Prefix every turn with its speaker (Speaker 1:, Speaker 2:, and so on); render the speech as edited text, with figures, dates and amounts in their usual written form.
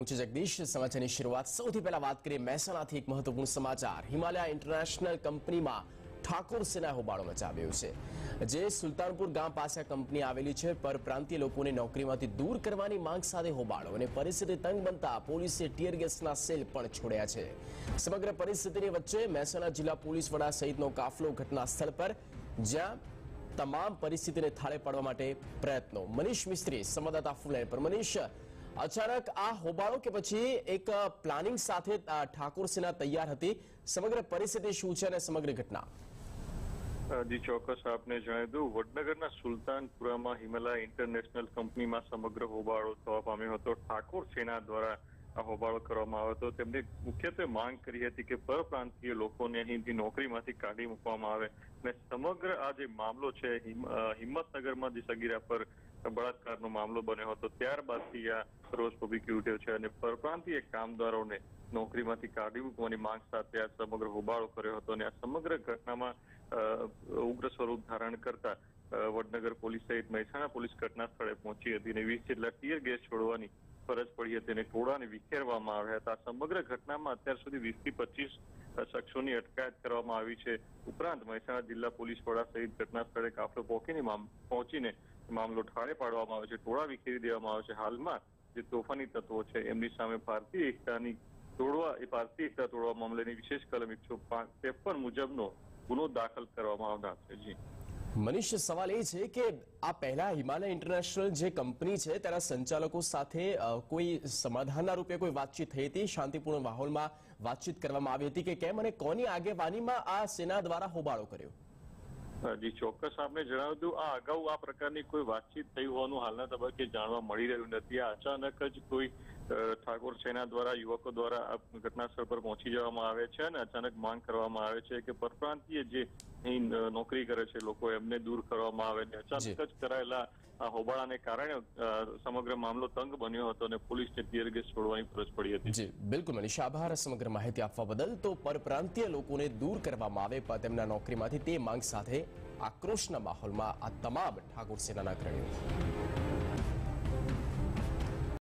Speaker 1: जगदीश समाचार की शुरुआत સૌથી પહેલા વાત કરીએ મહેસાણાથી એક મહત્વપૂર્ણ સમાચાર હિમાલય ઇન્ટરનેશનલ કંપનીમાં ઠાકોર સેના હોબાળો મચાવ્યો છે જે સુલતાનપુર ગામ પાસે કંપની આવેલી છે પરપ્રાંતીય લોકોને નોકરીમાંથી દૂર કરવાની માંગ સાથે હોબાળો અને પરિસ્થિતિ તંગ બનતા પોલીસે ટીયર ગેસના સેલ પણ છોડ્યા છે સમગ્ર પરિસ્થિતિની વચ્ચે મહેસાણા જિલ્લા પોલીસ વડા સહિતનો કાફલો ઘટના સ્થળ પર જ્યાં તમામ પરિસ્થિતિને થાળે પાડવા માટે પ્રયત્નો મનીષ મિસ્ત્રી સંવાદદાતા ફૂલલાઈન પર મનીષ अचानक आ होबाळो के पछी एक प्लानिंग साथे ठाकुर सेना तैयार हती समग्र परिस्थिति शुं छे अने समग्र घटना
Speaker 2: जी चौक्कस आपने जणाव्युं दू वडनगरना सुलतानपुरामां हिमालय इंटरनेशनल कंपनी में समग्र होबाळो थवा पाम्यो हतो। ठाकुर सेना द्वारा आ होबाळो करवामां આવ્યો હતો। તેમણે મુખ્યત્વે માંગ કરી હતી કે પરપ્રાંતીય લોકોને અહીંથી નોકરીમાંથી કાઢી મૂકવામાં આવે અને સમગ્ર આ જે મામલો છે હિંમતનગરમાં જે સગીરા પર બળાત્કારનો મામલો બન્યો હતો ત્યારબાદથી આ રોષ ભભૂકી ઉઠ્યો છે અને પરપ્રાંતીય કામદારોને નોકરીમાંથી કાઢી મૂકવાની માંગ સાથે આ સમગ્ર હોબાળો કર્યો હતો અને આ સમગ્ર ઘટનામાં ઉગ્ર સ્વરૂપ ધારણ કરતા વડનગર પોલીસ સહિત મહેસાણા પોલીસ ઘટના સ્થળે પહોંચી હતી અને 20 જેટલા ટીયર ગેસ છોડવાની ફરજ પડી હતી અને ટોળાને વિખેરવામાં આવ્યા હતા। સમગ્ર ઘટનામાં અત્યાર સુધી 20 થી 25 શખ્સોની અટકાયત કરવામાં આવી છે। ઉપરાંત મહેસાણા જિલ્લા પોલીસ વડા સહિત ઘટના સ્થળે કાફલો પહોંચીને મામલો ઠાળે પાડવામાં આવ્યો છે, ટોળા વિખેરી દેવામાં આવ્યો છે। હાલમાં જે તોફાની તત્વો છે એમની સામે ભારતીય એકતા તોડવા મામલેની વિશેષ કલમ 153 મુજબનો ગુનો દાખલ કરવામાં આવનાર છે। જી
Speaker 1: मनीष सवाल ये है कि आ पहला हिमालय इंटरनेशनल जे कंपनी है तेना संचालकों साथे कोई समाधान रूपे कोई बातचीत थई थी, शांतिपूर्ण माहौल में बातचीत करवामां आवी हती के केम अने कोनी आगेवानीमां आ सेना द्वारा होबाळो कर्यो?
Speaker 2: जी चौक्कस आपने जणाव्युं હતું આ અગાઉ આ પ્રકારની કોઈ વાતચીત થઈ હોવાનું હાલના તબક્કે જાણવા મળી રહ્યું નથી। આ અચાનક જ કોઈ ઠાકોર સેના द्वारा युवकों द्वारा घटनास्थल पर पहुंची जवामां आवे छे અને अचानक मांग करवामां आवे छे કે પરપ્રાંતીય જે नौकरी करे छे लोको एमने दूर करवामां आवे ने अचानक ज करायेला आ होबाळाने कारणे समग्र मामलो तंग बन्यो हतो અને પોલીસને ટીયર ગેસ છોડવાની ફરજ પડી હતી।
Speaker 1: જી બિલકુલ મનીષ, આભાર સમગ્ર માહિતી આપવા બદલ। તો પરપ્રાંતીય લોકોને દૂર કરવામાં આવે તેમના નોકરીમાંથી તે માંગ સાથે આક્રોશના માહોલમાં આ તમામ ઠાકોર સેનાના અગ્રણીઓ